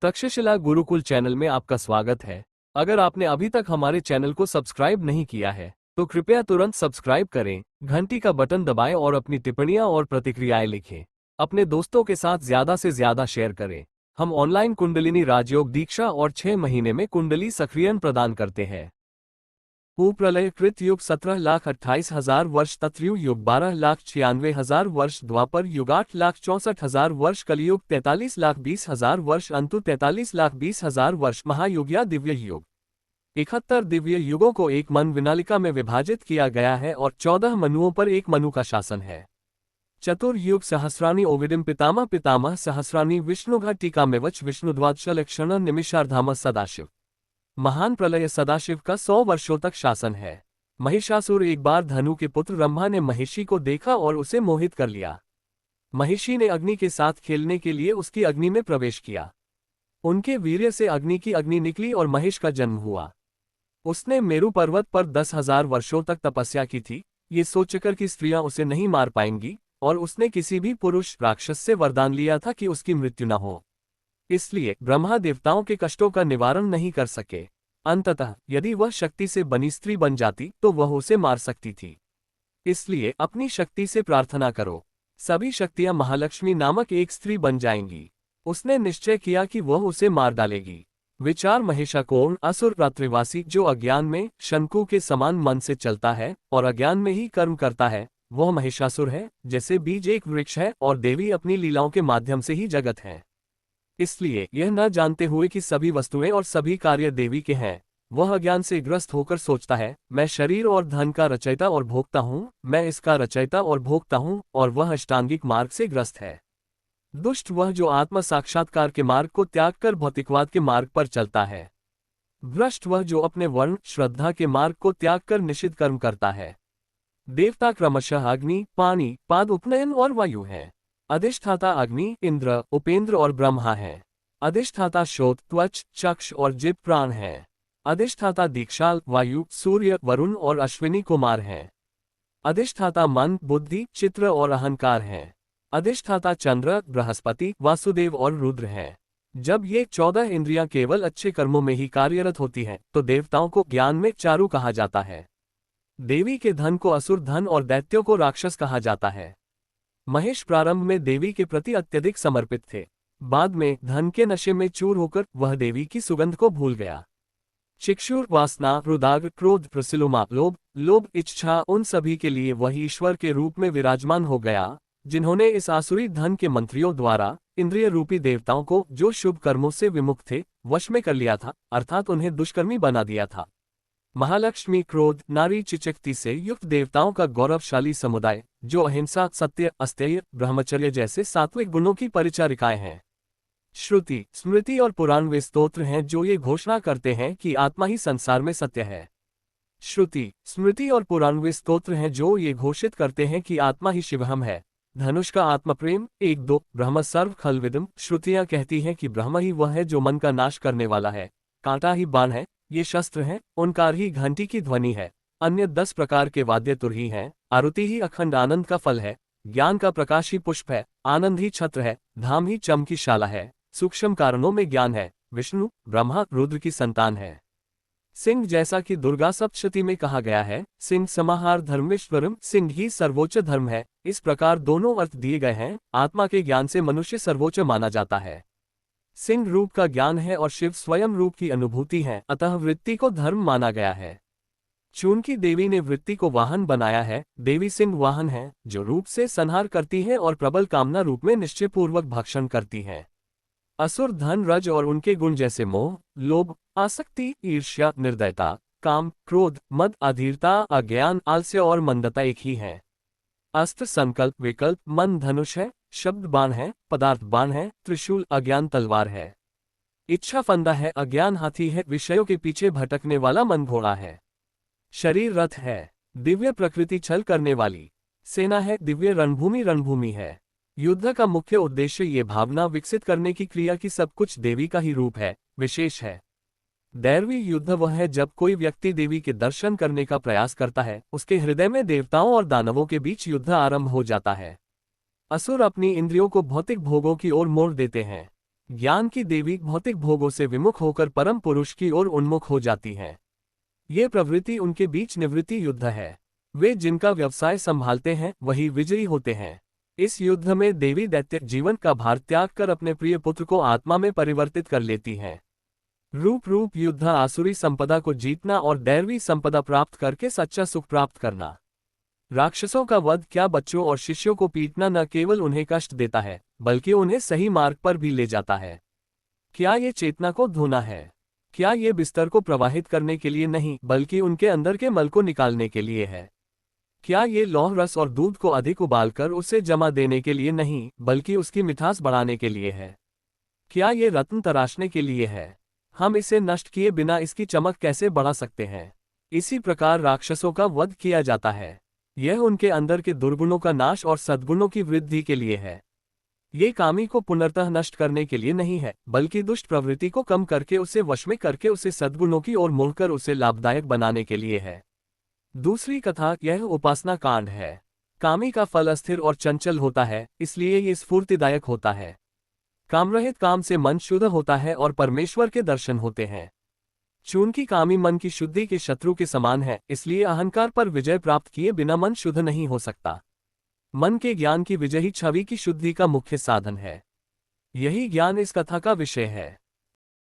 Takshashila Gurukul channel में आपका स्वागत है। अगर आपने अभी तक हमारे चैनल को सब्सक्राइब नहीं किया है तो कृपया तुरंत सब्सक्राइब करें, घंटी का बटन दबाएं और अपनी टिप्पणियां और प्रतिक्रियाएं लिखें। अपने दोस्तों के साथ ज्यादा से ज्यादा शेयर करें। हम ऑनलाइन कुंडलिनी राजयोग दीक्षा और 6 महीने में कुंडली सक्रियण प्रदान करते हैं। भूप्रलय कृत युग 17,28,000 वर्ष, तत्रयु युग 12,96,000 वर्ष, द्वापर युग 8,64,000 वर्ष, कलयुग 43,20,000 वर्ष, अंतु 43,20,000 वर्ष, महायुग या दिव्य युग। 71 दिव्य युगों को एक मन विनालिका में विभाजित किया गया है और 14 मनुओं पर एक मनु का शासन है। चतुर्युग सहस्राणी ओविडिम पितामह पितामह सहस्राणी विष्णुघ टीका में वच विष्णुद्वादशलक्षण निमिषार्धाम सदाशिव। महान प्रलय सदाशिव का 100 वर्षों तक शासन है। महिषासुर एक बार धनु के पुत्र ब्रह्मा ने महिषी को देखा और उसे मोहित कर लिया। महिषी ने अग्नि के साथ खेलने के लिए उसकी अग्नि में प्रवेश किया। उनके वीर्य से अग्नि की अग्नि निकली और महिष का जन्म हुआ। उसने मेरु पर्वत पर 10,000 वर्षों तक तपस्या की थी, ये सोचकर कि स्त्रियां उसे नहीं मार पाएंगी, और उसने किसी भी पुरुष राक्षस से वरदान लिया था कि उसकी मृत्यु न हो। इसलिए ब्रह्मा देवताओं के कष्टों का निवारण नहीं कर सके। अंततः यदि वह शक्ति से बनी स्त्री बन जाती तो वह उसे मार सकती थी। इसलिए अपनी शक्ति से प्रार्थना करो, सभी शक्तियां महालक्ष्मी नामक एक स्त्री बन जाएंगी। उसने निश्चय किया कि वह उसे मार डालेगी। विचार महिषाकोण असुर रात्रिवासी जो अज्ञान में शंकु के समान मन से चलता है और अज्ञान में ही कर्म करता है, वह महिषासुर है। जैसे बीज एक वृक्ष है और देवी अपनी लीलाओं के माध्यम से ही जगत है। इसलिए यह न जानते हुए कि सभी वस्तुएं और सभी कार्य देवी के हैं, वह अज्ञान से ग्रस्त होकर सोचता है, मैं शरीर और धन का रचयिता और भोक्ता हूँ, मैं इसका रचयिता और भोक्ता हूँ, और वह अष्टांगिक मार्ग से ग्रस्त है। दुष्ट वह जो आत्म साक्षात्कार के मार्ग को त्याग कर भौतिकवाद के मार्ग पर चलता है। भ्रष्ट वह जो अपने वर्ण श्रद्धा के मार्ग को त्याग कर निषिद्ध कर्म करता है। देवता क्रमशः अग्नि, पानी, पाद, उपनयन और वायु हैं। अधिष्ठाता अग्नि, इंद्र, उपेंद्र और ब्रह्मा है। अधिष्ठाता श्रोत, त्वच, चक्षु और जिह्व प्राण है। अधिष्ठाता दीक्षाल, वायु, सूर्य, वरुण और अश्विनी कुमार हैं। अधिष्ठाता मन, बुद्धि, चित्र और अहंकार हैं। अधिष्ठाता चंद्र, बृहस्पति, वासुदेव और रुद्र हैं। जब ये 14 इंद्रियां केवल अच्छे कर्मों में ही कार्यरत होती हैं, तो देवताओं को ज्ञान में चारु कहा जाता है। देवी के धन को असुर धन और दैत्यों को राक्षस कहा जाता है। महेश प्रारंभ में देवी के प्रति अत्यधिक समर्पित थे। बाद में धन के नशे में चूर होकर वह देवी की सुगंध को भूल गया। चिक्षुर, वासना, रुदाग्र, क्रोध, प्रसिलुमा, लोभ, इच्छा, उन सभी के लिए वह ईश्वर के रूप में विराजमान हो गया, जिन्होंने इस आसुरी धन के मंत्रियों द्वारा इंद्रिय रूपी देवताओं को, जो शुभ कर्मों से विमुख थे, वश में कर लिया था, अर्थात उन्हें दुष्कर्मी बना दिया था। महालक्ष्मी क्रोध, नारी चिचक्ति से युक्त देवताओं का गौरवशाली समुदाय, जो अहिंसा, सत्य, अस्तेय, ब्रह्मचर्य जैसे सात्विक गुणों की परिचारिकाएं हैं। श्रुति, स्मृति और पुराण वे स्तोत्र हैं जो ये घोषणा करते हैं कि आत्मा ही संसार में सत्य है। श्रुति, स्मृति और पुराण वे स्तोत्र हैं जो ये घोषित करते हैं कि आत्मा ही शिवहम है। धनुष का आत्मप्रेम 1-2 ब्रह्म सर्व खलविदम। श्रुतियां कहती हैं कि ब्रह्म ही वह है जो मन का नाश करने वाला है। कांटा ही बाण है, ये शस्त्र हैं। ओंकार ही घंटी की ध्वनि है। अन्य 10 प्रकार के वाद्य तुरही हैं। आरुति ही अखंड आनंद का फल है। ज्ञान का प्रकाश ही पुष्प है। आनंद ही छत्र है। धाम ही चम की शाला है। सूक्ष्म कारणों में ज्ञान है। विष्णु, ब्रह्मा, रुद्र की संतान है। सिंह, जैसा कि दुर्गा सप्तशती में कहा गया है, सिंह समाहार धर्मेश्वरम, सिंह ही सर्वोच्च धर्म है। इस प्रकार दोनों अर्थ दिए गए हैं। आत्मा के ज्ञान से मनुष्य सर्वोच्च माना जाता है। सिंह रूप का ज्ञान है और शिव स्वयं रूप की अनुभूति है, अतः वृत्ति को धर्म माना गया है। चूंकि देवी ने वृत्ति को वाहन बनाया है, देवी सिंह वाहन है, जो रूप से संहार करती है और प्रबल कामना रूप में निश्चयपूर्वक भक्षण करती है। असुर धन, रज और उनके गुण जैसे मोह, लोभ, आसक्ति, ईर्ष्या, निर्दयता, काम, क्रोध, मद, अधीरता, अज्ञान, आलस्य और मंदता एक ही है। अस्त्र संकल्प, विकल्प, मन धनुष है, शब्द बाण है, पदार्थ बाण है, त्रिशूल अज्ञान तलवार है। इच्छा फंदा है, अज्ञान हाथी है, विषयों के पीछे भटकने वाला मन घोड़ा है। शरीर रथ है, दिव्य प्रकृति छल करने वाली। सेना है, दिव्य रणभूमि है। युद्ध का मुख्य उद्देश्य ये भावना विकसित करने की क्रिया की सब कुछ देवी का ही रूप है, विशेष है। दैवी युद्ध वह है जब कोई व्यक्ति देवी के दर्शन करने का प्रयास करता है, उसके हृदय में देवताओं और दानवों के बीच युद्ध आरंभ हो जाता है। असुर अपनी इंद्रियों को भौतिक भोगों की ओर मोड़ देते हैं। ज्ञान की देवी भौतिक भोगों से विमुख होकर परम पुरुष की ओर उन्मुख हो जाती हैं। ये प्रवृत्ति उनके बीच निवृत्ति युद्ध है। वे जिनका व्यवसाय संभालते हैं वही विजयी होते हैं। इस युद्ध में देवी दैत्य जीवन का भार त्याग कर अपने प्रिय पुत्र को आत्मा में परिवर्तित कर लेती हैं। रूप युद्ध आसुरी संपदा को जीतना और दैवी संपदा प्राप्त करके सच्चा सुख प्राप्त करना। राक्षसों का वध क्या बच्चों और शिष्यों को पीटना न केवल उन्हें कष्ट देता है, बल्कि उन्हें सही मार्ग पर भी ले जाता है। क्या ये चेतना को धोना है? क्या ये बिस्तर को प्रवाहित करने के लिए नहीं, बल्कि उनके अंदर के मल को निकालने के लिए है? क्या ये लौह रस और दूध को अधिक उबालकर उसे जमा देने के लिए नहीं, बल्कि उसकी मिठास बढ़ाने के लिए है? क्या ये रत्न तराशने के लिए है? हम इसे नष्ट किए बिना इसकी चमक कैसे बढ़ा सकते हैं? इसी प्रकार राक्षसों का वध किया जाता है। यह उनके अंदर के दुर्गुणों का नाश और सद्गुणों की वृद्धि के लिए है। ये कामी को पुनर्तः नष्ट करने के लिए नहीं है, बल्कि दुष्ट प्रवृत्ति को कम करके उसे वश में करके उसे सद्गुणों की ओर मोड़कर उसे लाभदायक बनाने के लिए है। दूसरी कथा यह उपासना कांड है। कामी का फल अस्थिर और चंचल होता है, इसलिए ये स्फूर्तिदायक होता है। कामरहित काम से मन शुद्ध होता है और परमेश्वर के दर्शन होते हैं। चूंकि कामी मन की शुद्धि के शत्रु के समान है, इसलिए अहंकार पर विजय प्राप्त किए बिना मन शुद्ध नहीं हो सकता। मन के ज्ञान की विजयी छवि की शुद्धि का मुख्य साधन है। यही ज्ञान इस कथा का विषय है।